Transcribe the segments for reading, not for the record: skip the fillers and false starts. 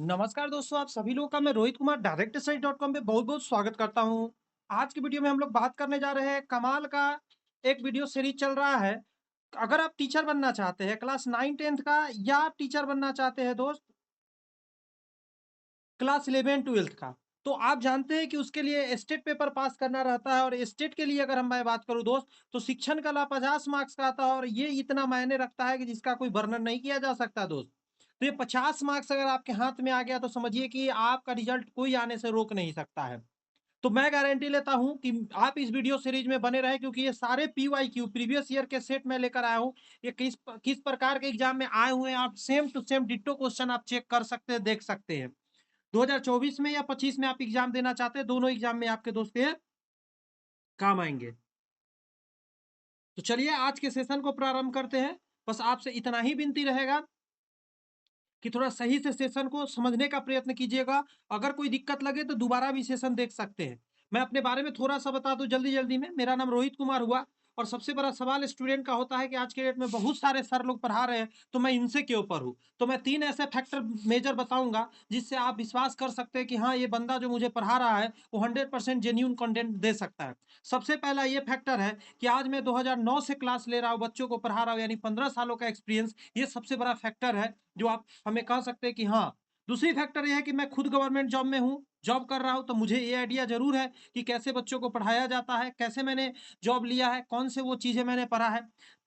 नमस्कार दोस्तों, आप सभी लोगों का मैं रोहित कुमार डायरेक्ट स्टडी.com पे बहुत-बहुत स्वागत करता हूँ। आज की वीडियो में हम लोग बात करने जा रहे हैं कमाल का एक वीडियो सीरीज चल रहा है। अगर आप टीचर बनना चाहते हैं क्लास 9-10th का या आप टीचर बनना चाहते हैं दोस्त क्लास 11-12th का, तो आप जानते हैं कि उसके लिए स्टेट पेपर पास करना रहता है और स्टेट के लिए अगर मैं बात करूँ दोस्त, तो शिक्षण कला 50 मार्क्स का आता है और ये इतना मायने रखता है कि जिसका कोई वर्णन नहीं किया जा सकता दोस्त। तो ये 50 मार्क्स अगर आपके हाथ में आ गया तो समझिए कि आपका रिजल्ट कोई आने से रोक नहीं सकता है। तो मैं गारंटी लेता हूँ कि आप इस वीडियो सीरीज में बने रहें क्योंकि ये सारे पीवाईक्यू प्रीवियस ईयर के सेट मैं लेकर आया हूँ। ये किस प्रकार के एग्जाम में आए हुए हैं, आप same to same ditto question आप चेक कर सकते हैं, देख सकते हैं। 2024 में या 25 में आप एग्जाम देना चाहते हैं, दोनों एग्जाम में आपके दोस्त ये काम आएँगे। तो चलिए आज के सेशन को प्रारंभ करते हैं। बस आपसे इतना ही विनती रहेगा कि थोड़ा सही से सेशन को समझने का प्रयत्न कीजिएगा। अगर कोई दिक्कत लगे तो दोबारा भी सेशन देख सकते हैं। मैं अपने बारे में थोड़ा-सा बता दूँ जल्दी-जल्दी में, मेरा नाम रोहित कुमार हुआ और सबसे बड़ा सवाल स्टूडेंट का होता है कि आज के डेट में बहुत सारे सर लोग पढ़ा रहे हैं, तो मैं इनसे क्यों पढ़ूँ? तो मैं 3 ऐसे फैक्टर मेजर बताऊँगा, जिससे आप विश्वास कर सकते हैं कि हाँ, ये बंदा जो मुझे पढ़ा रहा है, वो 100% जेन्युइन कंटेंट दे सकता है। सबसे पहला ये फैक्टर है कि आज मैं 2009 से क्लास ले रहा हूँ, बच्चों को पढ़ा रहा हूँ, यानी 15 सालों का एक्सपीरियंस, ये सबसे बड़ा फैक्टर है जो आप हमें कह सकते हैं कि हाँ। दूसरी फैक्टर ये है कि मैं खुद गवर्नमेंट जॉब में हूँ, जॉब कर रहा हूँ, तो मुझे ये आइडिया ज़रूर है कि कैसे बच्चों को पढ़ाया जाता है, कैसे मैंने जॉब लिया है, कौन से वो चीज़ें मैंने पढ़ा है।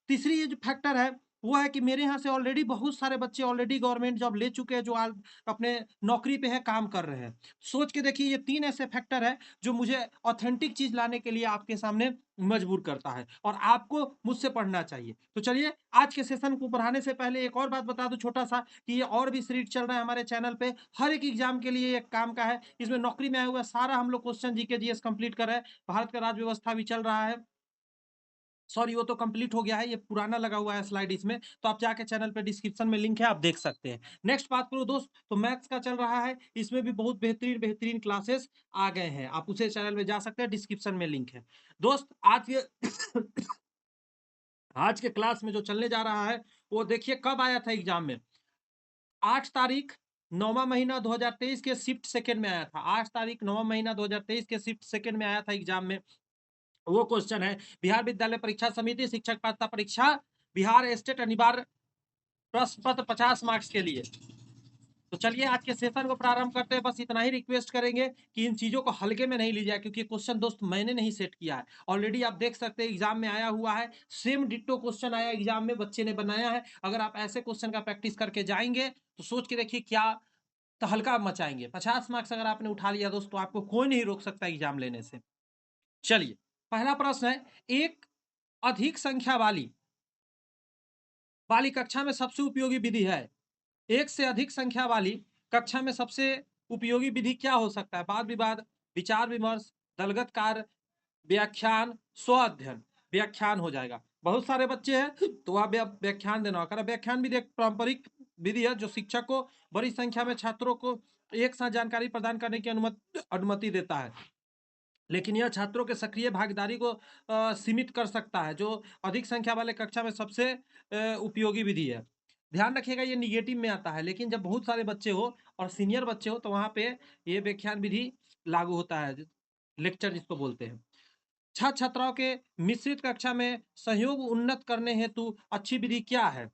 तीसरी ये जो फैक्टर है, वो है कि मेरे यहाँ से ऑलरेडी बहुत सारे बच्चे ऑलरेडी गवर्नमेंट जॉब ले चुके हैं, जो आज अपने नौकरी पे हैं, काम कर रहे हैं। सोच के देखिए ये 3 ऐसे फैक्टर हैं, जो मुझे ऑथेंटिक चीज़ लाने के लिए आपके सामने मजबूर करता है और आपको मुझसे पढ़ना चाहिए। तो चलिए आज के सेशन को बढ़ाने से पहले एक और बात बता दूँ छोटा-सा कि ये और भी सीरीज़ चल रहा है हमारे चैनल पे। हर एक एग्ज़ाम के लिए एक काम का है। इसमें नौकरी में आया हुआ सारा हम लोग क्वेश्चन जीके, जीएस कंप्लीट कर रहे हैं। भारत का राज्य व्यवस्था भी चल रहा है। सॉरी वो तो कंप्लीट हो गया है, ये पुराना लगा हुआ है स्लाइड इसमें, तो आप जाके चैनल पे डिस्क्रिप्शन में लिंक है, आप देख सकते हैं। नेक्स्ट बात करूँ दोस्त, तो मैथ्स का चल रहा है, इसमें भी बहुत बेहतरीन-बेहतरीन क्लासेस आ गए हैं। आप उसे चैनल में जा सकते हैं, डिस्क्रिप्शन में लिंक है। दोस्त आज के आज के क्लास में जो चलने जा रहा है, वो देखिए कब आया था एग्ज़ाम में, 8 तारीख 9वाँ महीना 2023 के शिफ्ट सेकंड में आया था। 8 तारीख 9वाँ महीना 2023 के शिफ्ट सेकंड में आया था एग्ज़ाम में। वो क्वेश्चन है, बिहार विद्यालय परीक्षा समिति शिक्षक पात्रता परीक्षा, बिहार स्टेट अनिवार्य प्रश्न पत्र 50 मार्क्स के लिए। तो चलिए आज के सेशन को प्रारंभ करते हैं। बस इतना ही रिक्वेस्ट करेंगे कि इन चीज़ों को हल्के में नहीं लीजिए क्योंकि क्वेश्चन दोस्त मैंने नहीं सेट किया है। ऑलरेडी आप देख सकते हैं एग्ज़ाम में आया हुआ है, सेम डिट्टो क्वेश्चन आया एग्ज़ाम में, बच्चे ने बनाया है। अगर आप ऐसे क्वेश्चन का प्रैक्टिस करके जाएँगे, तो सोच के देखिए क्या तहलका मचाएँगे। 50 मार्क्स अगर आपने उठा लिया दोस्त, तो आपको कोई नहीं रोक सकता एग्ज़ाम लेने से। चलिए, पहला प्रश्न है, एक अधिक संख्या वाली कक्षा में सबसे उपयोगी विधि है। एक से अधिक संख्या वाली कक्षा में सबसे उपयोगी विधि क्या हो सकता है? वाद-विवाद, विचार-विमर्श, दलगत कार्य, व्याख्यान, स्व-अध्ययन। व्याख्यान हो जाएगा। बहुत सारे बच्चे हैं तो आप व्याख्यान देना होगा। व्याख्यान भी एक पारंपरिक विधि है जो शिक्षक को बड़ी संख्या में छात्रों को एक साथ जानकारी प्रदान करने की अनुमति देता है। लेकिन यह छात्रों के सक्रिय भागीदारी को सीमित कर सकता है, जो अधिक संख्या वाले कक्षा में सबसे उपयोगी विधि है। ध्यान रखिएगा ये नेगेटिव में आता है, लेकिन जब बहुत सारे बच्चे हो और सीनियर बच्चे हो, तो वहाँ पे ये व्याख्यान विधि लागू होता है, लेक्चर जिसको बोलते हैं। छात्र-छात्राओं के मिश्रित कक्षा में सहयोग उन्नत करने हेतु अच्छी विधि क्या है?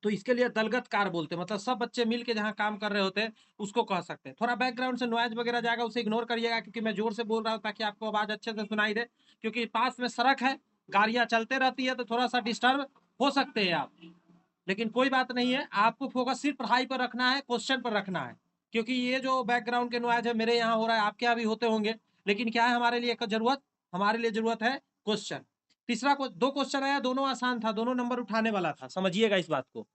तो इसके लिए दलगत कार्य बोलते हैं, मतलब सब बच्चे मिल के जहाँ काम कर रहे होते हैं, उसको कह सकते हैं। थोड़ा बैकग्राउंड से नॉइज़ वगैरह जाएगा, उसे इग्नोर करिएगा क्योंकि मैं ज़ोर से बोल रहा हूँ ताकि आपको आवाज़ अच्छे से सुनाई दे। क्योंकि पास में सड़क है, गाड़ियाँ चलते रहती है, तो थोड़ा-सा डिस्टर्ब हो सकते हैं आप। लेकिन कोई बात नहीं है, आपको फ़ोकस सिर्फ़ पढ़ाई पर रखना है, क्वेश्चन पर रखना है। क्योंकि ये जो बैकग्राउंड के नॉइज़ है, मेरे यहाँ हो रहा है, आपके यहाँ भी होते होंगे। लेकिन क्या है हमारे लिए एक ज़रूरत? हमारे लिए ज़रूरत है क्वेश्चन। तीसरा 2 क्वेश्चन आया, दोनों आसान था, दोनों नंबर उठाने वाला था, समझिएगा इस बात को।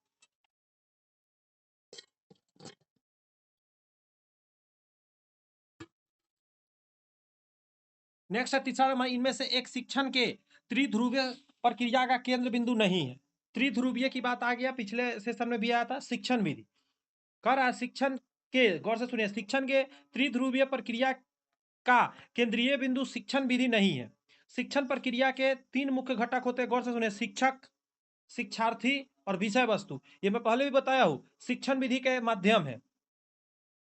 नेक्स्ट है तीसरा नंबर, इनमें से एक शिक्षण के त्रिध्रुवीय प्रक्रिया का केंद्र बिंदु नहीं है। त्रिध्रुवीय की बात आ गया, पिछले सेशन में भी आया था, शिक्षण विधि। कह रहा है शिक्षण के, गौर से सुनिए, शिक्षण के त्रिध्रुवीय प्रक्रिया का केंद्रीय बिंदु शिक्षण विधि नहीं है। शिक्षण प्रक्रिया के 3 मुख्य घटक होते हैं, गौर से सुनिए, शिक्षक, शिक्षार्थी और विषय वस्तु। ये मैं पहले भी बताया हूँ, शिक्षण विधि के माध्यम है।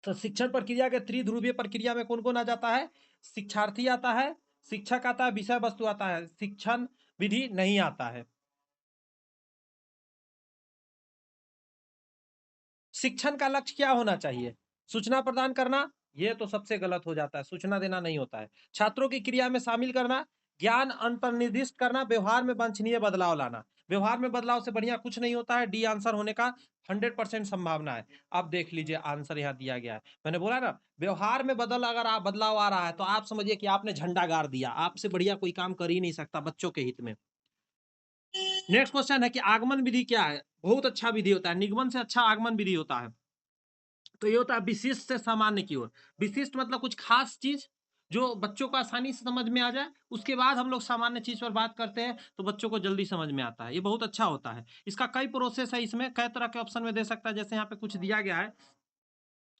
तो शिक्षण प्रक्रिया के त्रिध्रुवीय प्रक्रिया में कौन कौन आ जाता है? शिक्षार्थी आता है, शिक्षक आता है, विषय वस्तु आता है, शिक्षण विधि नहीं आता है। शिक्षण का लक्ष्य क्या होना चाहिए? सूचना प्रदान करना, ये तो सबसे गलत हो जाता है, सूचना देना नहीं होता है। छात्रों की क्रिया में शामिल करना, ज्ञान अंतर्निर्दिष्ट करना, व्यवहार में वांछनीय बदलाव लाना। व्यवहार में बदलाव से बढ़िया कुछ नहीं होता है, डी आंसर होने का 100% संभावना है। अब देख लीजिए आंसर यहाँ दिया गया है। मैंने बोला ना, व्यवहार में अगर आप बदलाव आ रहा है, तो आप समझिए कि आपने झंडा गाड़ दिया, आपसे बढ़िया कोई काम कर ही नहीं सकता बच्चों के हित में। नेक्स्ट क्वेश्चन है कि आगमन विधि क्या है? बहुत अच्छा विधि होता है, निगमन से अच्छा आगमन विधि होता है। तो ये होता है विशिष्ट से सामान्य की ओर। विशिष्ट मतलब कुछ खास चीज जो बच्चों को आसानी से समझ में आ जाए, उसके बाद हम लोग सामान्य चीज पर बात करते हैं तो बच्चों को जल्दी समझ में आता है। ये बहुत अच्छा होता है। इसका कई प्रोसेस है, इसमें कई तरह के ऑप्शन में दे सकता है। जैसे यहाँ पे कुछ दिया गया है,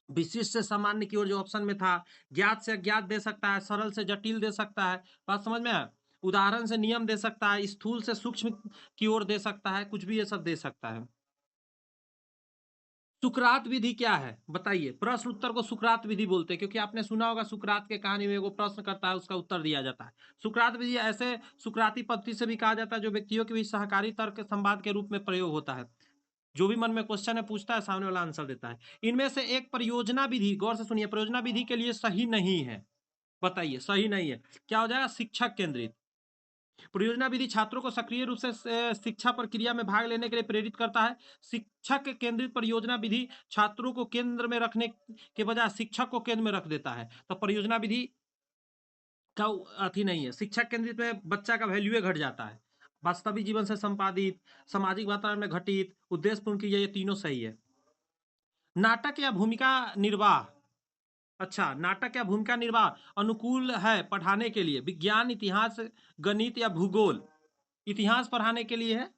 विशिष्ट से सामान्य की ओर जो ऑप्शन में था, ज्ञात से अज्ञात दे सकता है, सरल से जटिल दे सकता है। बात समझ में आया? उदाहरण से नियम दे सकता है, स्थूल से सूक्ष्म की ओर दे सकता है, कुछ भी ये सब दे सकता है। सुकरात विधि क्या है बताइए? प्रश्न उत्तर को सुकरात विधि बोलते हैं, क्योंकि आपने सुना होगा सुकरात के कहानी में वो प्रश्न करता है, उसका उत्तर दिया जाता है। सुकरात विधि ऐसे सुकराती पद्धति से भी कहा जाता है जो व्यक्तियों के बीच सहकारी तर्क संवाद के रूप में प्रयोग होता है। जो भी मन में क्वेश्चन है पूछता है, सामने वाला आंसर देता है। इनमें से एक परियोजना विधि, गौर से सुनिए, परियोजना विधि के लिए सही नहीं है। बताइए, सही नहीं है। क्या हो जाएगा? शिक्षक केंद्रित। परियोजना विधि छात्रों को सक्रिय रूप से शिक्षा प्रक्रिया में भाग लेने के लिए प्रेरित करता है। शिक्षक केंद्रित परियोजना विधि छात्रों को केंद्र में रखने के बजाय शिक्षक को केंद्र में रख देता है। तो परियोजना विधि का अथी नहीं है। शिक्षक केंद्रित में बच्चा का वैल्यू घट जाता है। वास्तविक जीवन से संपादित, सामाजिक वातावरण में घटित, उद्देश्यपूर्ण क्रिया, ये तीनों सही है। नाटक या भूमिका निर्वाह, अच्छा, नाटक या भूमिका निर्वाह अनुकूल है पढ़ाने के लिए। विज्ञान, इतिहास, गणित या भूगोल? इतिहास पढ़ाने के लिए है।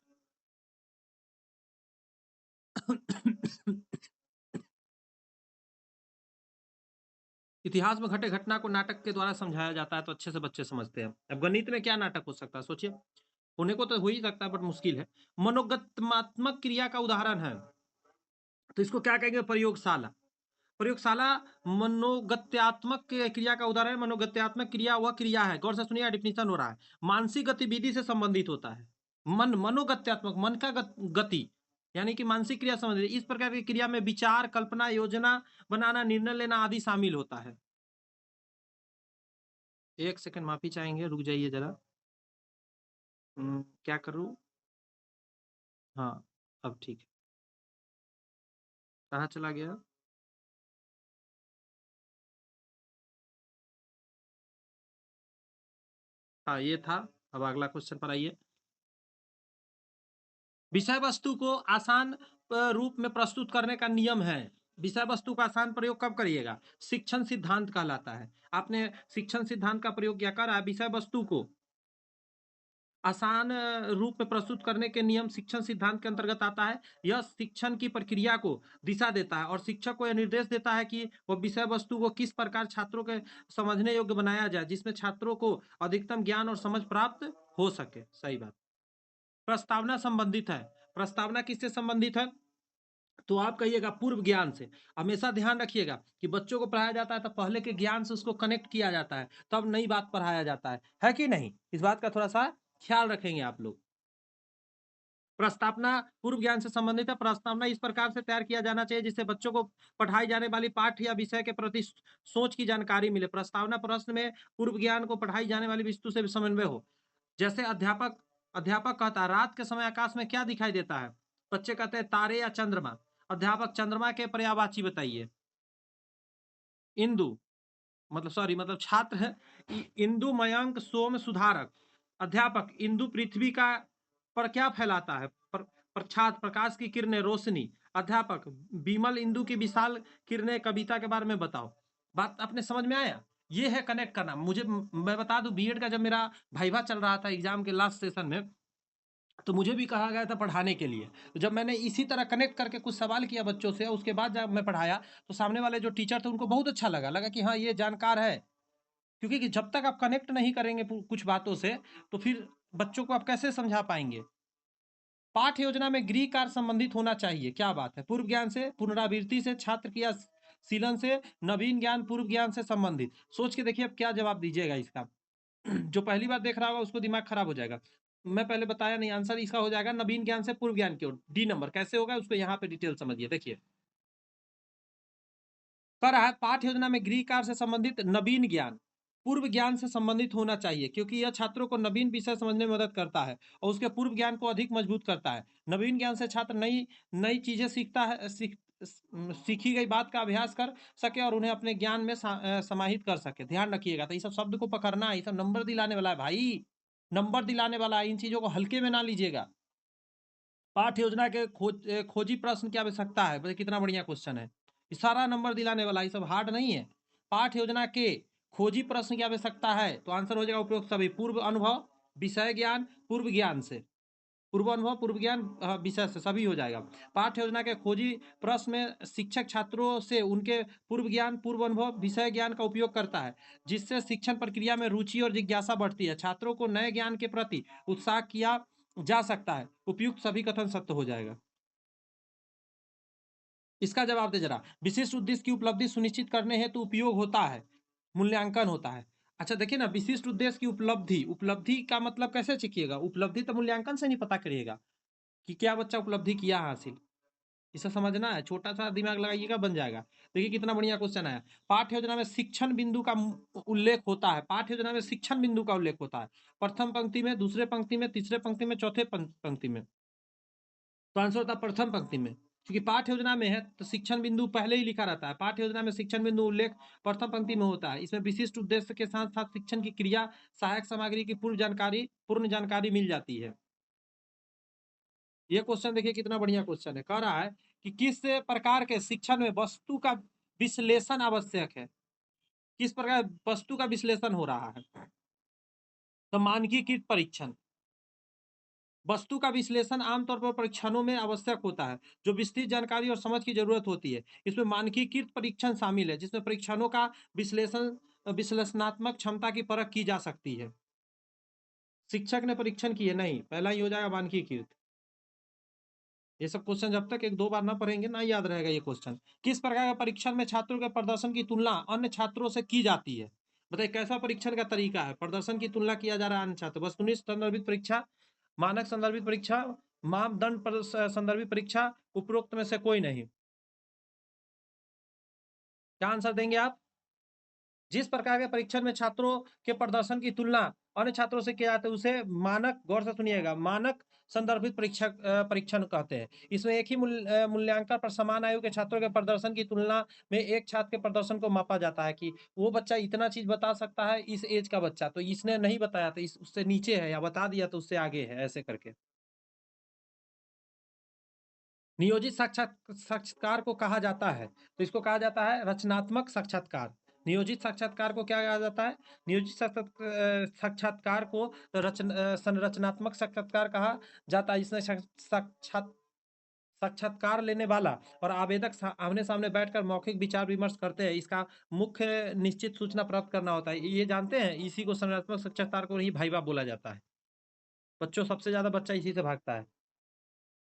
इतिहास में घटे घटना को नाटक के द्वारा समझाया जाता है तो अच्छे से बच्चे समझते हैं। अब गणित में क्या नाटक हो सकता है सोचिए? होने को तो हो ही सकता है बट मुश्किल है। मनोगत्यात्मक क्रिया का उदाहरण है, तो इसको क्या कहेंगे? प्रयोगशाला। प्रयोगशाला मनोगत्यात्मक क्रिया का उदाहरण है। मनोगत्यात्मक क्रिया वह क्रिया है, गौर से सुनिए, डिफिनीशन हो रहा है, मानसिक गतिविधि से संबंधित होता है। मनोगत्यात्मक, मन का गति, यानी कि मानसिक क्रिया संबंधित। इस प्रकार की क्रिया में विचार, कल्पना, योजना बनाना, निर्णय लेना आदि शामिल होता है। एक सेकंड माफी चाहेंगे, रुक जाइए जरा। क्या करूँ? हाँ, अब ठीक है। कहाँ चला गया? हाँ, ये था। अब अगला क्वेश्चन पर आइए। विषय वस्तु को आसान रूप में प्रस्तुत करने का नियम है। विषय वस्तु का आसान प्रयोग कब करिएगा? शिक्षण सिद्धांत कहलाता है। आपने शिक्षण सिद्धांत का प्रयोग क्या करा है? विषय वस्तु को आसान रूप में प्रस्तुत करने के नियम शिक्षण सिद्धांत के अंतर्गत आता है। यह शिक्षण की प्रक्रिया को दिशा देता है और शिक्षक को यह निर्देश देता है कि वह विषय वस्तु को किस प्रकार छात्रों के समझने योग्य बनाया जाए, जिसमें छात्रों को अधिकतम ज्ञान और समझ प्राप्त हो सके। सही बात। प्रस्तावना संबंधित है। प्रस्तावना किससे संबंधित है? तो आप कहिएगा पूर्व ज्ञान से। हमेशा ध्यान रखिएगा कि बच्चों को पढ़ाया जाता है तो पहले के ज्ञान से उसको कनेक्ट किया जाता है, तब नई बात पढ़ाया जाता है कि नहीं? इस बात का थोड़ा सा ख्याल रखेंगे आप लोग। प्रस्तावना पूर्व ज्ञान से संबंधित है। प्रस्तावना इस प्रकार से तैयार किया जाना चाहिए जिससे बच्चों को पढ़ाई जाने वाली पाठ या विषय के प्रति सोच की जानकारी मिले। प्रस्तावना प्रश्न में पूर्व ज्ञान को पढ़ाई जाने वाली वस्तु से समन्वय हो। जैसे अध्यापक अध्यापक कहता है, रात के समय आकाश में क्या दिखाई देता है? बच्चे कहते हैं तारे या चंद्रमा। अध्यापक, चंद्रमा के पर्यायवाची बताइए। इंदु, मतलब सॉरी, मतलब छात्र है। इंदु, मयंक, सोम, सुधारक। अध्यापक, इंदु पृथ्वी का पर क्या फैलाता है? प्रच्छाद, प्रकाश की किरणें, रोशनी। अध्यापक, विमल इंदु की विशाल किरणें, कविता के बारे में बताओ। बात अपने समझ में आया? ये है कनेक्ट करना। मुझे मैं बता दूं, बीएड का जब मेरा भाइवा चल रहा था एग्जाम के लास्ट सेशन में, तो मुझे भी कहा गया था पढ़ाने के लिए। तो जब मैंने इसी तरह कनेक्ट करके कुछ सवाल किया बच्चों से, उसके बाद जब मैं पढ़ाया, तो सामने वाले जो टीचर थे उनको बहुत अच्छा लगा, लगा कि हाँ ये जानकार है। क्योंकि जब तक आप कनेक्ट नहीं करेंगे कुछ बातों से, तो फिर बच्चों को आप कैसे समझा पाएंगे? पाठ योजना में गृह कार्य संबंधित होना चाहिए। क्या बात है? पूर्व ज्ञान से, पुनरावृत्ति से, छात्र की सीलन से नवीन ज्ञान पूर्व ज्ञान से संबंधित। सोच के देखिए अब क्या जवाब दीजिएगा इसका। जो पहली बार देख रहा होगा उसको दिमाग खराब हो जाएगा। मैं पहले बताया नहीं, आंसर इसका हो जाएगा नवीन ज्ञान से पूर्व ज्ञान की ओर। डी नंबर कैसे होगा उसको यहाँ पे डिटेल समझिए। देखिए कह रहा है पाठ्य योजना में गृह कार्य से संबंधित नवीन ज्ञान पूर्व ज्ञान से संबंधित होना चाहिए, क्योंकि यह छात्रों को नवीन विषय समझने में मदद करता है और उसके पूर्व ज्ञान को अधिक मजबूत करता है। नवीन ज्ञान से छात्र नई नई चीजें सीखता है, सीखी गई बात का अभ्यास कर सके और उन्हें अपने ज्ञान में समाहित कर सके। ध्यान रखिएगा, तो ये सब शब्द को पकड़ना है, ये सब नंबर दिलाने वाला है भाई, नंबर दिलाने वाला है। इन चीजों को हल्के में ना लीजिएगा। पाठ्य योजना के खोजी प्रश्न की आवश्यकता है, बताइए कितना बढ़िया क्वेश्चन है। ये सारा नंबर दिलाने वाला, ये सब हार्ड नहीं है। पाठ्य योजना के खोजी प्रश्न की आवश्यकता है, तो आंसर हो जाएगा उपयुक्त सभी। पूर्व अनुभव, विषय ज्ञान, पूर्व ज्ञान से, पूर्व अनुभव, पूर्व ज्ञान, विषय से, सभी हो जाएगा। पाठ्य योजना के खोजी प्रश्न में शिक्षक छात्रों से उनके पूर्व ज्ञान, पूर्व अनुभव, विषय ज्ञान का उपयोग करता है, जिससे शिक्षण प्रक्रिया में रुचि और जिज्ञासा बढ़ती है। छात्रों को नए ज्ञान के प्रति उत्साह किया जा सकता है। उपयुक्त सभी कथन सत्य हो जाएगा। इसका जवाब दे जरा। विशिष्ट उद्देश्य की उपलब्धि सुनिश्चित करने हेतु उपयोग होता है, मूल्यांकन होता है। अच्छा देखिए ना, विशिष्ट उद्देश्य की उपलब्धि, उपलब्धि का मतलब कैसे सीखिएगा? उपलब्धि तो मूल्यांकन से नहीं पता करिएगा कि क्या बच्चा उपलब्धि किया हासिल, इसे समझना है। छोटा सा दिमाग लगाइएगा, बन जाएगा। देखिए कितना बढ़िया क्वेश्चन आया। पाठ्य योजना में शिक्षण बिंदु का उल्लेख होता है। पाठ्य योजना में शिक्षण बिंदु का उल्लेख होता है, प्रथम पंक्ति में, दूसरे पंक्ति में, तीसरे पंक्ति में, चौथे पंक्ति में। तो आंसर होता है प्रथम पंक्ति में, क्योंकि पाठ्य योजना में है तो शिक्षण बिंदु पहले ही लिखा रहता है। पाठ्य योजना में शिक्षण बिंदु उल्लेख प्रथम पंक्ति में होता है। इसमें विशिष्ट उद्देश्य के साथ साथ शिक्षण की क्रिया, सहायक सामग्री की पूर्ण जानकारी मिल जाती है। ये क्वेश्चन देखिए कितना बढ़िया क्वेश्चन है। कह रहा है कि किस प्रकार के शिक्षण में वस्तु का विश्लेषण आवश्यक है? किस प्रकार वस्तु का विश्लेषण हो रहा है? तो मानकीकृत परीक्षण। वस्तु का विश्लेषण आमतौर पर परीक्षणों में आवश्यक होता है, जो विस्तृत जानकारी और समझ की जरूरत होती है। इसमें मानकीकृत परीक्षण शामिल है, जिसमें परीक्षणों का विश्लेषणात्मक क्षमता की परख की जा सकती है। शिक्षक ने परीक्षण किए नहीं, पहला ही हो जाएगा मानकीकृत। ये सब क्वेश्चन जब तक एक दो बार ना पढ़ेंगे ना याद रहेगा ये क्वेश्चन। किस प्रकार का परीक्षण में छात्रों के प्रदर्शन की तुलना अन्य छात्रों से की जाती है? बताइए कैसा परीक्षण का तरीका है? प्रदर्शन की तुलना किया जा रहा है अन्य छात्र, वस्तुनिष्ठ संदर्भित परीक्षा, मानक संदर्भित परीक्षा, मापदंड पर संदर्भित परीक्षा, उपरोक्त में से कोई नहीं। क्या आंसर देंगे आप? जिस प्रकार के परीक्षण में छात्रों के प्रदर्शन की तुलना अन्य छात्रों से किया जाता है उसे मानक, गौर से सुनिएगा, मानक संदर्भित परीक्षण कहते हैं। इसमें एक ही मूल्यांकन पर समान आयु के छात्रों के प्रदर्शन की तुलना में एक छात्र के प्रदर्शन को मापा जाता है कि वो बच्चा इतना चीज बता सकता है, इस एज का बच्चा तो इसने नहीं बताया तो उससे नीचे है, या बता दिया तो उससे आगे है, ऐसे करके। नियोजित साक्षात्कार को कहा जाता है, तो इसको कहा जाता है रचनात्मक साक्षात्कार। नियोजित साक्षात्कार को क्या कहा जाता है? नियोजित साक्षात्कार को संरचनात्मक साक्षात्कार कहा जाता है। इसमें साक्षात्कार लेने वाला और आवेदक आमने सामने बैठकर मौखिक विचार विमर्श करते हैं। इसका मुख्य निश्चित सूचना प्राप्त करना होता है। ये जानते हैं, इसी को संरचनात्मक साक्षात्कार को ही भाईवा बोला जाता है। बच्चों, सबसे ज्यादा बच्चा इसी से भागता है।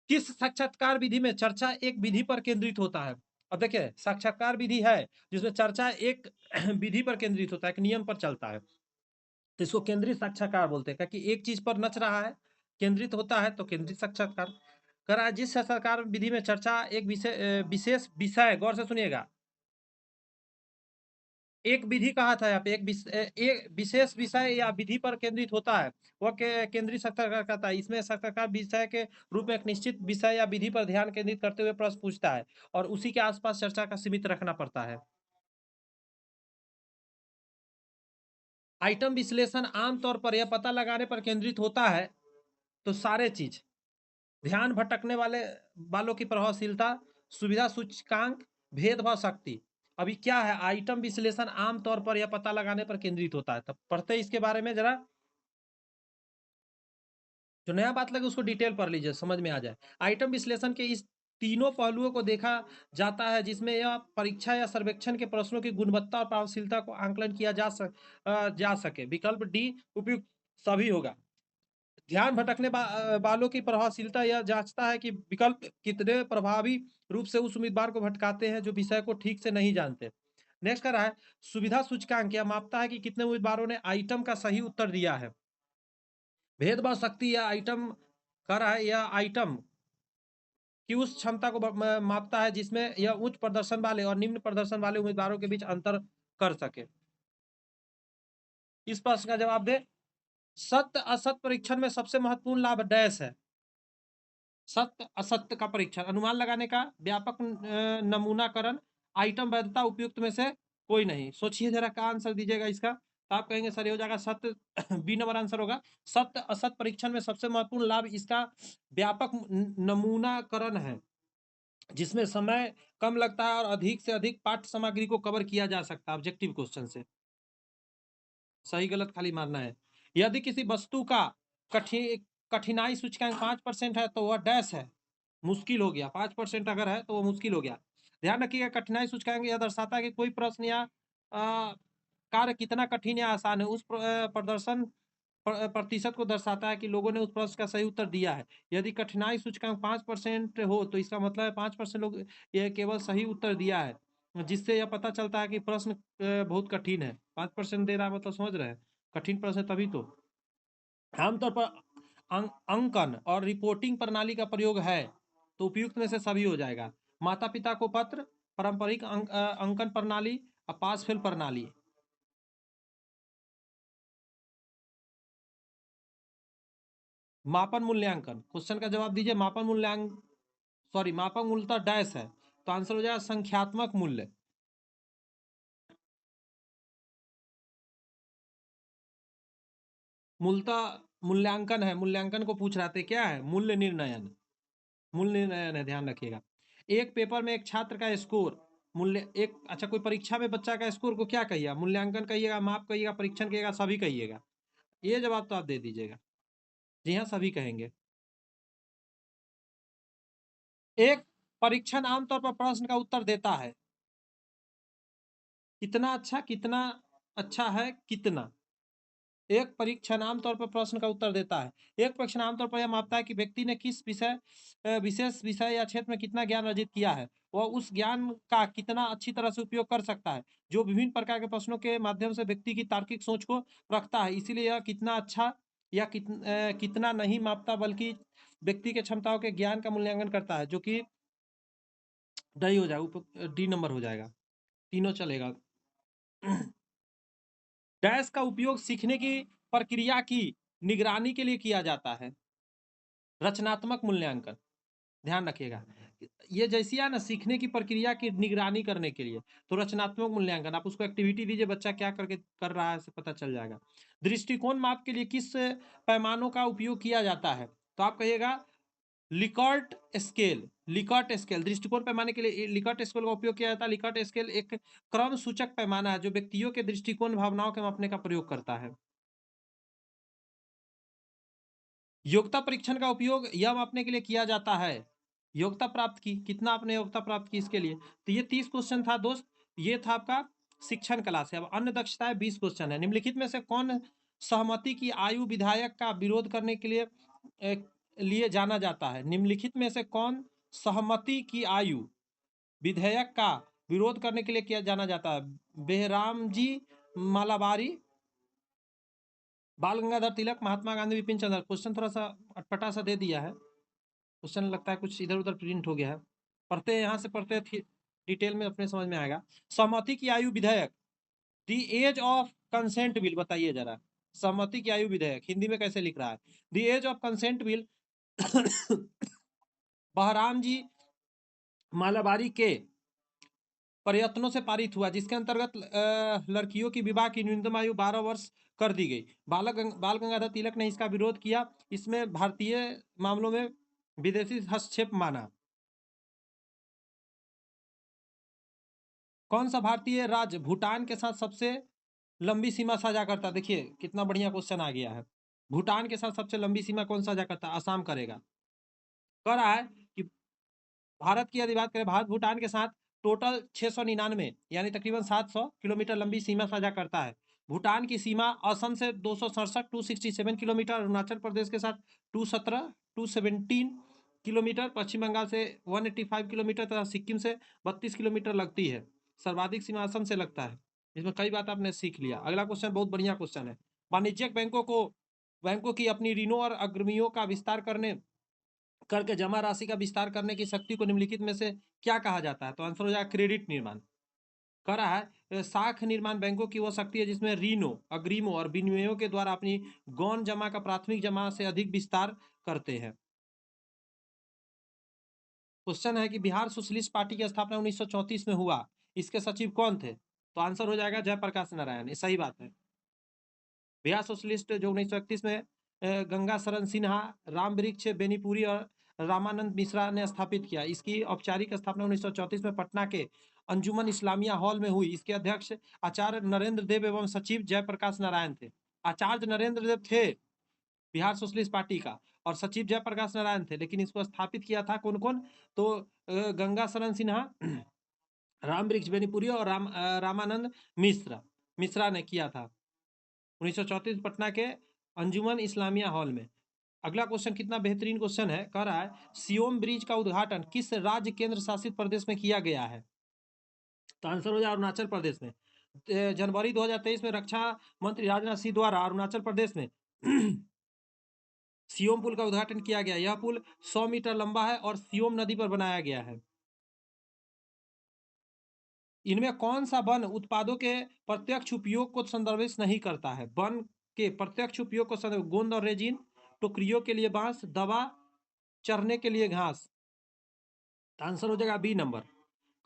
किस साक्षात्कार विधि में चर्चा एक विधि पर केंद्रित होता है? अब देखिए साक्षात्कार विधि है जिसमें चर्चा एक विधि पर केंद्रित होता है, एक नियम पर चलता है, तो इसको केंद्रित साक्षात्कार बोलते हैं। कि एक चीज पर नच रहा है, केंद्रित होता है तो केंद्रित साक्षात्कार। कह रहा है जिस साक्षात्कार विधि में चर्चा एक विशेष विषय, गौर से सुनिएगा, एक विधि कहा था यहाँ पे, एक विशेष विषय या विधि पर केंद्रित होता है, वह केंद्रीय साक्षात्कार कहता है। इसमें साक्षात्कार विषय के रूप में एक निश्चित विषय या विधि पर ध्यान केंद्रित करते हुए प्रश्न पूछता है और उसी के आसपास चर्चा का सीमित रखना पड़ता है। आइटम विश्लेषण आमतौर पर यह पता लगाने पर केंद्रित होता है, तो सारे चीज, ध्यान भटकने वालों की प्रभावशीलता, सुविधा सूचकांक, भेदभाव शक्ति। अभी क्या है, आइटम विश्लेषण आमतौर पर यह पता लगाने पर केंद्रित होता है। तब पढ़ते इसके बारे में जरा, जो नया बात लगे उसको डिटेल पढ़ लीजिए, समझ में आ जाए। आइटम विश्लेषण के इस तीनों पहलुओं को देखा जाता है, जिसमें यह परीक्षा या सर्वेक्षण के प्रश्नों की गुणवत्ता और प्रभावशीलता को आंकलन किया जा सके। विकल्प डी उपयुक्त सभी होगा। ध्यान भटकने वालों की प्रभावशीलता यह जांचता है कि विकल्प कितने प्रभावी रूप से उस उम्मीदवार को भटकाते हैं जो विषय को ठीक से नहीं जानते। नेक्स्ट कर रहा है सुविधा सूचकांक, यह मापता है कि कितने उम्मीदवारों ने आइटम का सही उत्तर दिया है। भेदभाव शक्ति या आइटम कर रहा है, यह आइटम की उस क्षमता को मापता है जिसमें यह उच्च प्रदर्शन वाले और निम्न प्रदर्शन वाले उम्मीदवारों के बीच अंतर कर सके। इस प्रश्न का जवाब दे। सत्य असत्य परीक्षण में सबसे महत्वपूर्ण लाभ डैश है। सत्य असत्य का परीक्षण, अनुमान लगाने का व्यापक नमूनाकरण, आइटम वैधता, उपयुक्त में से कोई नहीं। सोचिए जरा क्या आंसर दीजिएगा इसका। तो आप कहेंगे सर ये हो जाएगा सत्य बी नंबर आंसर होगा। सत्य असत्य परीक्षण में सबसे महत्वपूर्ण लाभ इसका व्यापक नमूनाकरण है जिसमें समय कम लगता है और अधिक से अधिक पाठ्य सामग्री को कवर किया जा सकता है ऑब्जेक्टिव क्वेश्चन से। सही गलत खाली मानना है। यदि किसी वस्तु का कठिनाई सूचकांक 5% है तो वह डैश है, मुश्किल हो गया। 5% अगर है तो वो मुश्किल हो गया। ध्यान रखिएगा कठिनाई सूचकांक यह दर्शाता है कि कोई प्रश्न या कार्य कितना कठिन या आसान है, उस प्रदर्शन प्रतिशत को दर्शाता है कि लोगों ने उस प्रश्न का सही उत्तर दिया है। यदि कठिनाई सूचकांक 5% हो तो इसका मतलब है 5% लोग यह केवल सही उत्तर दिया है, जिससे यह पता चलता है कि प्रश्न बहुत कठिन है। 5% दे रहा है मतलब समझ रहे हैं कठिन प्रश्न है तभी तो। आमतौर पर अंकन और रिपोर्टिंग प्रणाली का प्रयोग है तो उपयुक्त में से सभी हो जाएगा। माता पिता को पत्र, पारंपरिक अंकन प्रणाली और पास फेल प्रणाली। मापन मूल्यांकन, क्वेश्चन का जवाब दीजिए। मापन मूल्यांकन सॉरी मापक मूलतः डैश है तो आंसर हो जाएगा संख्यात्मक मूल्य। मूलतः मूल्यांकन है, मूल्यांकन को पूछ रहे थे क्या है, मूल्य निर्णयन। मूल्य निर्णयन है, ध्यान रखिएगा। एक पेपर में एक छात्र का स्कोर मूल्य एक अच्छा कोई परीक्षा में बच्चा का स्कोर को क्या कहिएगा, मूल्यांकन कहिएगा, माप कहिएगा, परीक्षण कहिएगा, सभी कहिएगा। ये जवाब तो आप दे दीजिएगा। जी हाँ सभी कहेंगे। एक परीक्षण आमतौर पर प्रश्न का उत्तर देता है कितना अच्छा है कितना। एक परीक्षण आमतौर पर प्रश्न का उत्तर देता है। एक परीक्षण आमतौर पर यह मापता है कि व्यक्ति ने किस विशेष विषय या क्षेत्र में कितना ज्ञान अर्जित किया है, वह उस ज्ञान का कितना अच्छी तरह से उपयोग कर सकता है, जो विभिन्न प्रकार के प्रश्नों के माध्यम से व्यक्ति की तार्किक सोच को रखता है। इसीलिए यह कितना अच्छा या कितना नहीं मापता बल्कि व्यक्ति के क्षमताओं के ज्ञान का मूल्यांकन करता है, जो कि डी हो जाएगा, डी नंबर हो जाएगा, तीनों चलेगा। डैश का उपयोग सीखने की प्रक्रिया की निगरानी के लिए किया जाता है। रचनात्मक मूल्यांकन, ध्यान रखिएगा ये जैसी है ना सीखने की प्रक्रिया की निगरानी करने के लिए, तो रचनात्मक मूल्यांकन आप उसको एक्टिविटी दीजिए, बच्चा क्या करके कर रहा है पता चल जाएगा। दृष्टिकोण माप के लिए किस पैमानों का उपयोग किया जाता है, तो आप कहिएगा लिकर्ट स्केल। लिकर्ट स्केल दृष्टिकोण पैमाने के लिए लिकर्ट स्केल का उपयोग किया जाता है। लिकर्ट स्केल एक क्रम सूचक पैमाना है जो व्यक्तियों के दृष्टिकोण भावनाओं के मापने का प्रयोग करता है। योग्यता परीक्षण का उपयोग यह मापने के लिए किया जाता है योग्यता प्राप्त की, कितना आपने योग्यता प्राप्त की इसके लिए। तो ये 30 क्वेश्चन था दोस्त, ये था आपका शिक्षण कला से। अब अन्य दक्षताएं 20 क्वेश्चन है। निम्नलिखित में से कौन सहमति की आयु विधायक का विरोध करने के लिए जाना जाता है। निम्नलिखित में से कौन सहमति की आयु विधेयक का विरोध करने के लिए किया जाना जाता है। बेहराम जी मालाबारी, बाल गंगाधर तिलक, महात्मा गांधी, विपिन चंद्र। क्वेश्चन थोड़ा सा अटपटा सा दे दिया है, क्वेश्चन लगता है कुछ इधर उधर प्रिंट हो गया है। पढ़ते हैं यहाँ से पढ़ते हैं डिटेल में अपने समझ में आएगा। सहमति की आयु विधेयक, the age of consent bill, बताइए जरा सहमति की आयु विधेयक हिंदी में कैसे लिख रहा है। The age of consent bill Behram ji Malabari के प्रयत्नों से पारित हुआ, जिसके अंतर्गत लड़कियों की विवाह की न्यूनतम आयु 12 वर्ष कर दी गई। बाल गंगाधर तिलक ने इसका विरोध किया। इसमें भारतीय मामलों में विदेशी हस्तक्षेप माना। कौन सा भारतीय राज्य भूटान के साथ सबसे लंबी सीमा साझा करता है। देखिए कितना बढ़िया क्वेश्चन आ गया है। भूटान के साथ सबसे लंबी सीमा कौन साझा करता है, असम करेगा। कह रहा है कि भारत की यदि बात करें, भारत भूटान के साथ टोटल 699 यानी तकरीबन 700 किलोमीटर लंबी सीमा साझा करता है। भूटान की सीमा असम से 267 किलोमीटर, अरुणाचल प्रदेश के साथ 217 किलोमीटर, पश्चिम बंगाल से 185 किलोमीटर तथा सिक्किम से 32 किलोमीटर लगती है। सर्वाधिक सीमा असम से लगता है। इसमें कई बात आपने सीख लिया। अगला क्वेश्चन बहुत बढ़िया क्वेश्चन है। वाणिज्यिक बैंकों की अपनी ऋणों और अग्रिमों का विस्तार करके जमा राशि का विस्तार करने की शक्ति को निम्नलिखित में से क्या कहा जाता है? तो आंसर हो जाएगा क्रेडिट निर्माण। कह रहा है साख निर्माण बैंकों की वह शक्ति है जिसमें ऋणों, अग्रिमों और विनिमयों के द्वारा अपनी गौण जमा का प्राथमिक जमा से अधिक विस्तार करते हैं। क्वेश्चन है कि बिहार सोशलिस्ट पार्टी की स्थापना 1934 में हुआ, इसके सचिव कौन थे? तो आंसर हो जाएगा जयप्रकाश नारायण। ये सही बात है। बिहार सोशलिस्ट जो 1931 में गंगा शरण सिन्हा, राम वृक्ष बेनीपुरी और रामानंद मिश्रा ने स्थापित किया। इसकी औपचारिक स्थापना 1934 में पटना के अंजुमन इस्लामिया हॉल में हुई। इसके अध्यक्ष आचार्य नरेंद्र देव एवं सचिव जयप्रकाश नारायण थे। आचार्य नरेंद्र देव थे बिहार सोशलिस्ट पार्टी का और सचिव जयप्रकाश नारायण थे, लेकिन इसको स्थापित किया था कौन कौन? तो गंगा शरण सिन्हा, राम वृक्ष बेनीपुरी और रामानंद मिश्रा ने किया था 1934 पटना के अंजुमन इस्लामिया हॉल में। अगला क्वेश्चन कितना बेहतरीन क्वेश्चन है। कह रहा है सियोम ब्रिज का उद्घाटन किस राज्य केंद्र शासित प्रदेश में किया गया है? तो आंसर हो जाए अरुणाचल प्रदेश में। जनवरी 2023 में रक्षा मंत्री राजनाथ सिंह द्वारा अरुणाचल प्रदेश में सियोम पुल का उद्घाटन किया गया। यह पुल 100 मीटर लंबा है और सियोम नदी पर बनाया गया है। इनमें कौन सा वन उत्पादों के प्रत्यक्ष उपयोग को संदर्भित नहीं करता है? वन के प्रत्यक्ष उपयोग को गोंद और रेजिन, टोकरियों के लिए बांस, दवा, चरने के लिए घास। आंसर हो जाएगा बी नंबर।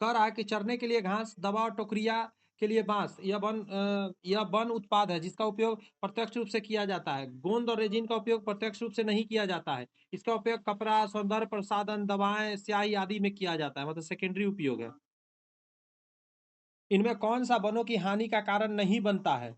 कह रहा है कि चरने के लिए घास, दवा और टोकरिया के लिए बांस यह वन उत्पाद है जिसका उपयोग प्रत्यक्ष रूप से किया जाता है। गोंद और रेजिन का उपयोग प्रत्यक्ष रूप से नहीं किया जाता है। इसका उपयोग कपड़ा, सौंदर्य प्रसाधन, दवाएं, स्याही आदि में किया जाता है, मतलब सेकेंडरी उपयोग है। इनमें कौन सा वनों की हानि का कारण नहीं बनता है?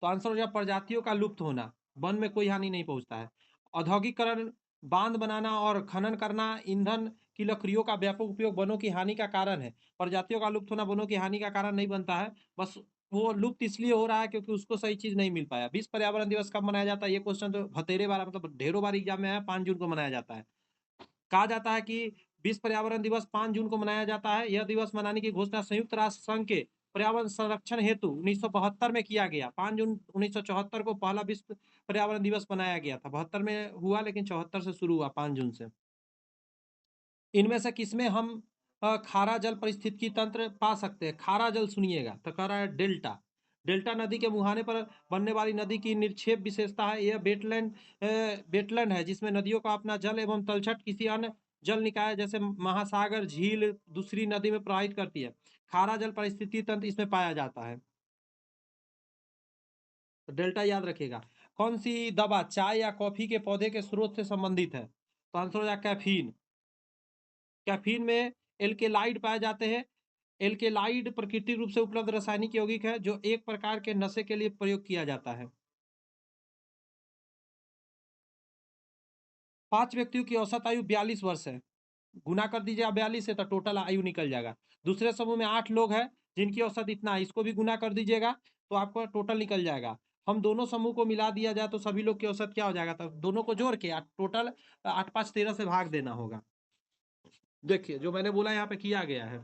तो आंसर हो जाएगा प्रजातियों का लुप्त होना। वन में कोई हानि नहीं पहुंचता है। औद्योगिकरण, बांध बनाना और खनन करना, ईंधन की लकड़ियों का व्यापक उपयोग वनों की हानि का कारण है। प्रजातियों का लुप्त होना वनों की हानि का कारण नहीं बनता है। बस वो लुप्त इसलिए हो रहा है क्योंकि उसको सही चीज नहीं मिल पाया। विश्व पर्यावरण दिवस कब मनाया जाता है? ये क्वेश्चन तो बतेरे बार मतलब ढेरों बार एग्जाम में आया। 5 जून को मनाया जाता है। कहा जाता है कि विश्व पर्यावरण दिवस 5 जून को मनाया जाता है। यह दिवस मनाने की घोषणा संयुक्त राष्ट्र संघ के पर्यावरण संरक्षण हेतु 1972 में किया गया। 5 जून 1974 को पहला विश्व पर्यावरण दिवस मनाया गया था। 72 में हुआ लेकिन 74 से शुरू हुआ 5 जून से। इनमें से किसमें हम खारा जल पारिस्थितिकी तंत्र पा सकते हैं? खारा जल सुनिएगा तो कह रहा है डेल्टा। डेल्टा नदी के मुहाने पर बनने वाली नदी की निक्षेप विशेषता है। यह वेटलैंड है जिसमें नदियों का अपना जल एवं तलछट किसी अन्य जल निकाय जैसे महासागर, झील दूसरी नदी में प्रवाहित करती है। खारा जल पारिस्थितिकी तंत्र इसमें पाया जाता है। तो डेल्टा याद रखिएगा। कौन सी दवा चाय या कॉफी के पौधे के स्रोत से संबंधित है? तो आंसर हो जाएगा कैफीन। कैफीन में एल्केलाइड पाए जाते हैं। एल्केलाइड प्राकृतिक रूप से उपलब्ध रासायनिक यौगिक है जो एक प्रकार के नशे के लिए प्रयोग किया जाता है। 5 व्यक्तियों की औसत आयु 42 वर्ष है। गुना कर दीजिए आप 42 से तो टोटल आयु निकल जाएगा। दूसरे समूह में 8 लोग हैं जिनकी औसत इतना है, इसको भी गुना कर दीजिएगा तो आपका टोटल निकल जाएगा। हम दोनों समूह को मिला दिया जाए तो सभी लोग की औसत क्या हो जाएगा? तो दोनों को जोड़ के टोटल 8 5 13 से भाग देना होगा। देखिए जो मैंने बोला यहाँ पे किया गया है।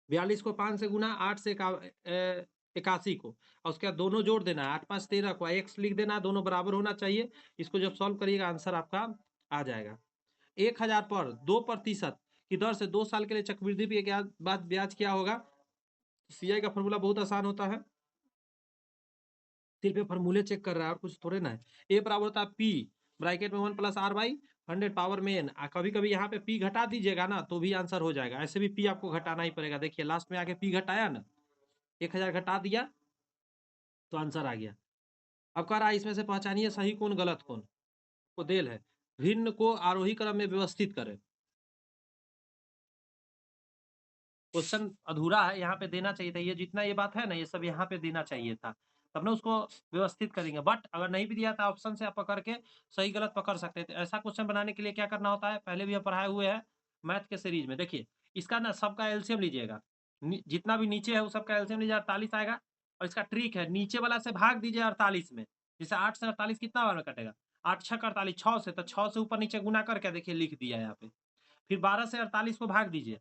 42 को 5 से गुना, 8 से 81 को, और उसके बाद दोनों जोड़ देना है। 8 5 13 को एक्स लिख देना है, दोनों बराबर होना चाहिए। इसको जब सॉल्व करिएगा आंसर आपका आ जाएगा। 1000 पर 2% की दर से 2 साल के लिए चक्रवृद्धि के बाद ब्याज क्या होगा? सीआई का फॉर्मूला बहुत आसान होता है। सिर्फ ये फॉर्मूले चेक कर रहा है और कुछ थोड़े ना है। ए बराबर होता है पी ब्रैकेट में 1 प्लस आर बाई 100 पावर में एन। कभी कभी यहाँ पे पी घटा दीजिएगा ना तो भी आंसर हो जाएगा। ऐसे भी पी आपको घटाना ही पड़ेगा। देखिए लास्ट में आके पी घटाया ना, 1000 घटा दिया तो आंसर आ गया। अब कह रहा है इसमें से पहचानिए सही कौन गलत कौन। को देल है भिन्न को आरोही क्रम में व्यवस्थित करें। क्वेश्चन अधूरा है, यहाँ पे देना चाहिए था। ये जितना ये बात है ना ये सब यहाँ पे देना चाहिए था, तब ना उसको व्यवस्थित करेंगे। बट अगर नहीं भी दिया था ऑप्शन से आप पकड़ के सही गलत पकड़ सकते थे। ऐसा क्वेश्चन बनाने के लिए क्या करना होता है, पहले भी हम पढ़ाए हुए हैं मैथ के सीरीज में। देखिए इसका ना सबका एलसीएम लीजिएगा, जितना भी नीचे है वो सबका एलसीएम लीजिए। 48 आएगा, और इसका ट्रिक है, नीचे वाला से भाग दीजिए 48 में। जैसे 8 से 48 कितना बार में कटेगा? 8 छक 48, 6 से, तो 6 से ऊपर नीचे गुना करके देखिए लिख दिया यहाँ पे। फिर 12 से 48 को भाग दीजिए,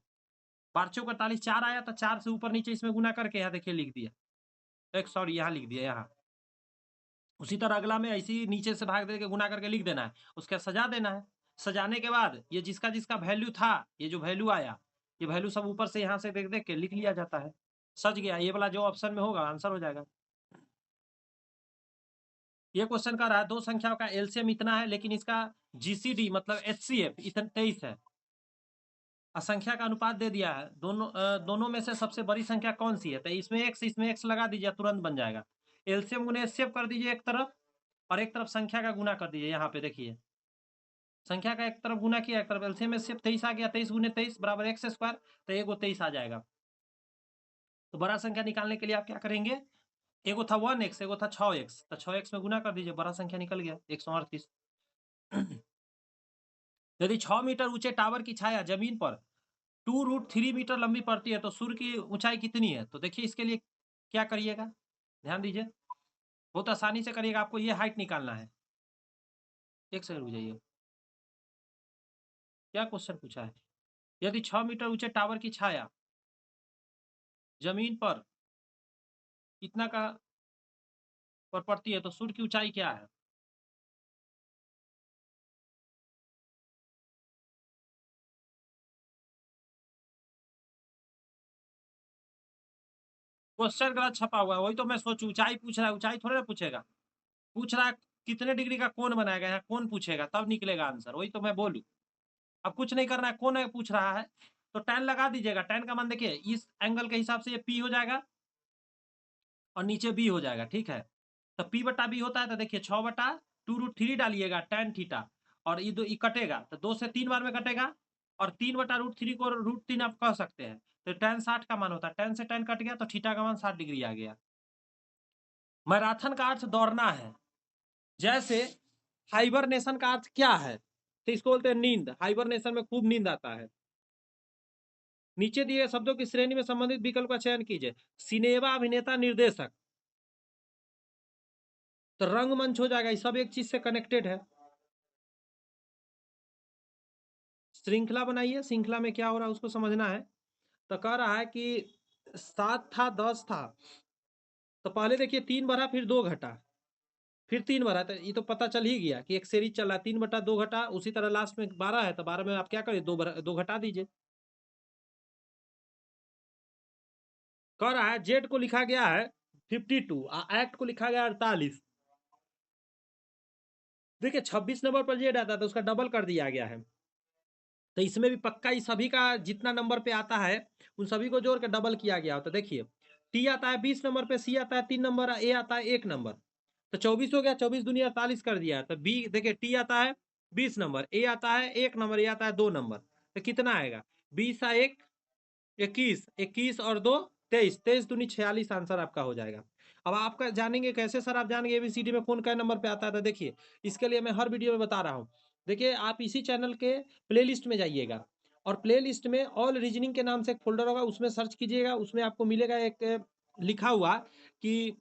12 चौक 48, 4 आया तो 4 से ऊपर नीचे इसमें गुना करके यहाँ देखिए लिख दिया। एक सॉरी यहाँ लिख दिया यहाँ। उसी तरह अगला में ऐसे ही नीचे से भाग दे के गुना करके लिख देना है, उसके बाद सजा देना है। सजाने के बाद ये जिसका जिसका वैल्यू था, ये जो वैल्यू आया, ये वैल्यू सब ऊपर से यहाँ से देख देख के लिख लिया जाता है। सज गया, ये वाला जो ऑप्शन में होगा आंसर हो जाएगा। ये क्वेश्चन कर रहा है दो संख्याओं का एलसीएम इतना है लेकिन इसका जीसीडी मतलब एचसीएफ इतना 23 है। संख्या का अनुपात दे दिया है, दोनों में से सबसे बड़ी संख्या कौन सी है? तो इसमें एक्स लगा दीजिए, तुरंत बन जाएगा। एलसीएम गुने एचसीएफ कर दीजिए एक तरफ, और एक तरफ संख्या का गुना कर दीजिए। यहाँ पे देखिए संख्या का एक तरफ गुना किया, एक तरफ एलसीएम में सिर्फ 23 आ गया, 23 गुने 23 बराबर एक्स स्क्वायर, तो एगो 23 आ जाएगा। तो बड़ा संख्या निकालने के लिए आप क्या करेंगे? एगो था 1x, एगो था 6x, तो 6x में गुना कर दीजिए, बड़ा संख्या निकल गया 138। यदि 6 मीटर ऊंचे टावर की छाया जमीन पर 2√3 मीटर लंबी पड़ती है तो सूर्य की ऊंचाई कितनी है? तो देखिए इसके लिए क्या करिएगा, ध्यान दीजिए, बहुत आसानी से करिएगा। आपको ये हाइट निकालना है। एक सेकंड रुक जाइए, क्या क्वेश्चन पूछा है? यदि 6 मीटर ऊंचे टावर की छाया जमीन पर इतना का पर पड़ती है तो सूर्य की ऊंचाई क्या है? क्वेश्चन गलत छपा हुआ है, वही तो मैं सोचूं, ऊंचाई पूछ रहा है, ऊंचाई थोड़े ना पूछेगा। पूछ रहा है कितने डिग्री का कोण बनाएगा, यहाँ कोण पूछेगा तब निकलेगा आंसर, वही तो मैं बोलूं। अब कुछ नहीं करना है, कोण पूछ रहा है तो tan लगा दीजिएगा। tan का मान देखिए इस एंगल के हिसाब से ये p हो जाएगा और नीचे b हो जाएगा, ठीक है। तो p बटा b होता है, तो देखिए 6/2√3 डालिएगा tan थीटा, और ये दो ये कटेगा तो 2 से 3 बार में कटेगा, और 3/√3 को √3 आप कह सकते हैं, तो tan 60 का मान होता है। tan से tan कट गया तो थीटा का मान 60 डिग्री आ गया। मैराथन का अर्थ दौड़ना है, जैसे हाइबरनेशन का अर्थ क्या है? तो इसको बोलते हैं नींद। हाइबरनेशन में खूब नींद आता है। नीचे दिए शब्दों की श्रेणी में संबंधित विकल्प का चयन कीजिए। सिनेमा, अभिनेता, निर्देशक, तो रंगमंच हो जाएगा, ये सब एक चीज से कनेक्टेड है। श्रृंखला बनाइए, श्रृंखला में क्या हो रहा है उसको समझना है। तो कह रहा है कि 7 था 10 था, तो पहले देखिए 3 बढ़ा, फिर 2 घटा, फिर 3 बढ़ा, तो ये तो पता चल ही गया कि एक सीरीज चल रहा है, 3/2 घटा। उसी तरह लास्ट में 12 है तो 12 में आप क्या करें, 2 घटा दीजिए। कह रहा है जेड को लिखा गया है 52 और एक्ट को लिखा गया 48। देखिए 26 नंबर पर जेड आता है तो उसका डबल कर दिया गया है, तो इसमें भी पक्का ही सभी का जितना नंबर पे आता है उन सभी को जोड़ के डबल किया गया होता है। देखिए टी आता है 20 नंबर पे, सी आता है 3 नंबर, ए आता है 1 नंबर, तो 24 हो गया। 24 दूनी 48 कर दिया, तो बी देखिए टी आता है 20 नंबर, ए आता है 1 नंबर, ए आता है 2 नंबर, तो कितना आएगा? 20 आ 1 21, 21 और 2 23, 23 दूनी 46 आंसर आपका हो जाएगा। अब आपका जानेंगे कैसे सर, आप जानेंगे एबीसीडी में कौन कै नंबर पे आता है? तो देखिए इसके लिए मैं हर वीडियो में बता रहा हूँ। देखिए आप इसी चैनल के प्लेलिस्ट में जाइएगा, और प्लेलिस्ट में ऑल रीजनिंग के नाम से एक फोल्डर होगा, उसमें सर्च कीजिएगा, उसमें आपको मिलेगा एक लिखा हुआ कि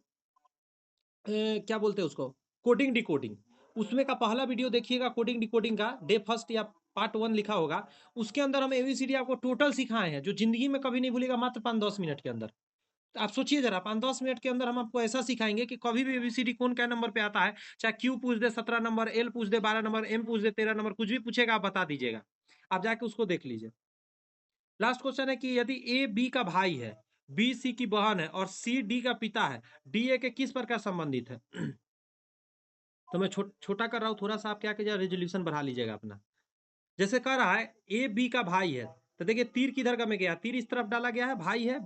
क्या बोलते हैं उसको, कोडिंग डिकोडिंग। उसमें का पहला वीडियो देखिएगा कोडिंग डिकोडिंग का, डे फर्स्ट या पार्ट 1 लिखा होगा। उसके अंदर हम एबीसीडी आपको टोटल सिखाए हैं, जो जिंदगी में कभी नहीं भूलेगा, मात्र 5-10 मिनट के अंदर। तो आप सोचिए जरा, 5-10 मिनट के अंदर हम आपको ऐसा सिखाएंगे कि कभी भी एबीसीडी कौन क्या नंबर पे आता है, चाहे क्यू पूछ दे 17 नंबर, एल पूछ दे 12 नंबर, एम पूछ दे 13 नंबर, कुछ भी पूछेगा आप बता दीजिएगा। आप जाके उसको देख लीजिए। लास्ट क्वेश्चन है कि यदि ए बी का भाई है, बी सी की बहन है और सी डी का पिता है, डी ए के किस प्रकार संबंधित है? तो मैं छोटा कर रहा हूँ थोड़ा सा, आप क्या कीजिएगा रेजोल्यूशन बढ़ा लीजिएगा अपना। जैसे कह रहा है ए बी का भाई है, तो देखिए तीर किधर का में गया, तीर इस तरफ डाला गया है, भाई है,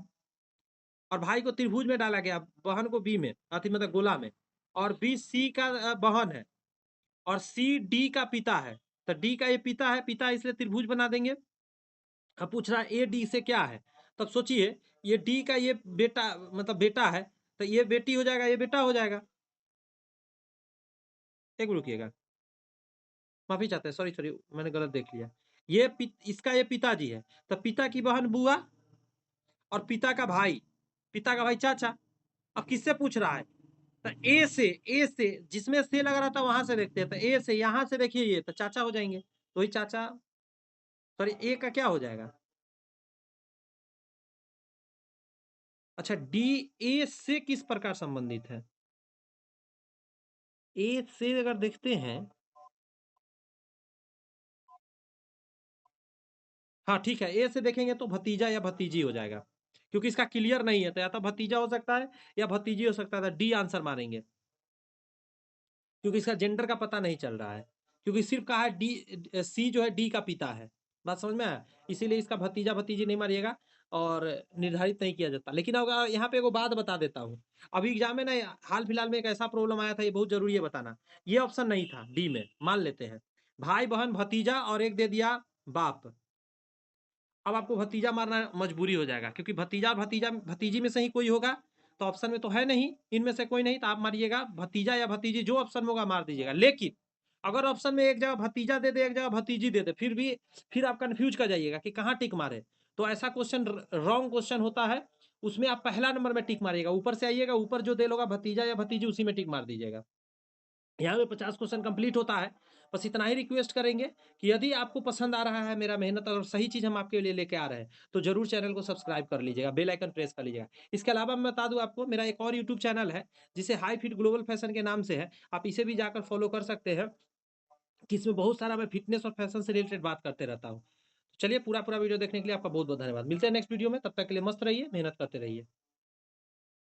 और भाई को त्रिभुज में डाला गया, बहन को बी में, अति मतलब गोला में, और बी सी का बहन है, और सी डी का पिता है। तो डी का ये पिता है, पिता इसलिए त्रिभुज बना देंगे। अब पूछ रहा है ए डी से क्या है, तब सोचिए ये डी का ये बेटा मतलब बेटा है, तो ये बेटी हो जाएगा, ये बेटा हो जाएगा। एक मिनट रुकिएगा, माफी चाहते हैं, सॉरी सॉरी मैंने गलत देख लिया। इसका ये पिताजी है, तो पिता की बहन बुआ, और पिता का भाई चाचा, अब किससे पूछ रहा है? तो ए से जिसमें से लगा रहा था वहां से देखते हैं। तो ए से यहां से देखिए, ये तो चाचा हो जाएंगे, तो ही चाचा, सॉरी ए का क्या हो जाएगा? अच्छा, डी ए से किस प्रकार संबंधित है? ए से अगर देखते हैं, हाँ ठीक है, ए से देखेंगे तो भतीजा या भतीजी हो जाएगा, क्योंकि इसका क्लियर नहीं है, तो या तो भतीजा हो सकता है या भतीजी हो सकता है। डी आंसर मारेंगे, क्योंकि इसका जेंडर का पता नहीं चल रहा है, क्योंकि सिर्फ कहा है डी, सी जो है डी का पिता है। बात समझ में आया? इसीलिए इसका भतीजा भतीजी नहीं मारिएगा और निर्धारित नहीं किया जाता। लेकिन अगर यहाँ पे एगो बात बता देता हूँ, अभी एग्जाम में ना हाल फिलहाल में एक ऐसा प्रॉब्लम आया था, ये बहुत जरूरी है बताना। ये ऑप्शन नहीं था डी में, मान लेते हैं भाई बहन भतीजा और एक दे दिया बाप। अब आपको भतीजा मारना मजबूरी हो जाएगा, क्योंकि भतीजा और भतीजा भतीजी में से ही कोई होगा, तो ऑप्शन में तो है नहीं, इनमें से कोई नहीं, तो आप मारिएगा भतीजा या भतीजी, जो ऑप्शन में होगा मार दीजिएगा। लेकिन अगर ऑप्शन में एक जगह भतीजा दे दे, एक जगह भतीजी दे दे, फिर भी फिर आप कंफ्यूज कर जाइएगा कि कहाँ टिक मारे। तो ऐसा क्वेश्चन रॉन्ग क्वेश्चन होता है, उसमें आप पहला नंबर में टिक मारिएगा, ऊपर से आइएगा, ऊपर जो दे लोगा भतीजा या भतीजी उसी में टिक मार दीजिएगा। यहाँ पे 50 क्वेश्चन कंप्लीट होता है। बस इतना ही रिक्वेस्ट करेंगे कि यदि आपको पसंद आ रहा है मेरा मेहनत और सही चीज़ हम आपके लिए लेके आ रहे हैं, तो जरूर चैनल को सब्सक्राइब कर लीजिएगा, बेल आइकन प्रेस कर लीजिएगा। इसके अलावा मैं बता दूं आपको, मेरा एक और यूट्यूब चैनल है जिसे हाई फिट ग्लोबल फैशन के नाम से है, आप इसे भी जाकर फॉलो कर सकते हैं, कि इसमें बहुत सारा मैं फिटनेस और फैशन से रिलेटेड बात करते रहता हूँ। चलिए, पूरा पूरा वीडियो देखने के लिए आपका बहुत बहुत धन्यवाद। मिलते हैं नेक्स्ट वीडियो में, तब तक के लिए मस्त रहिए, मेहनत करते रहिए।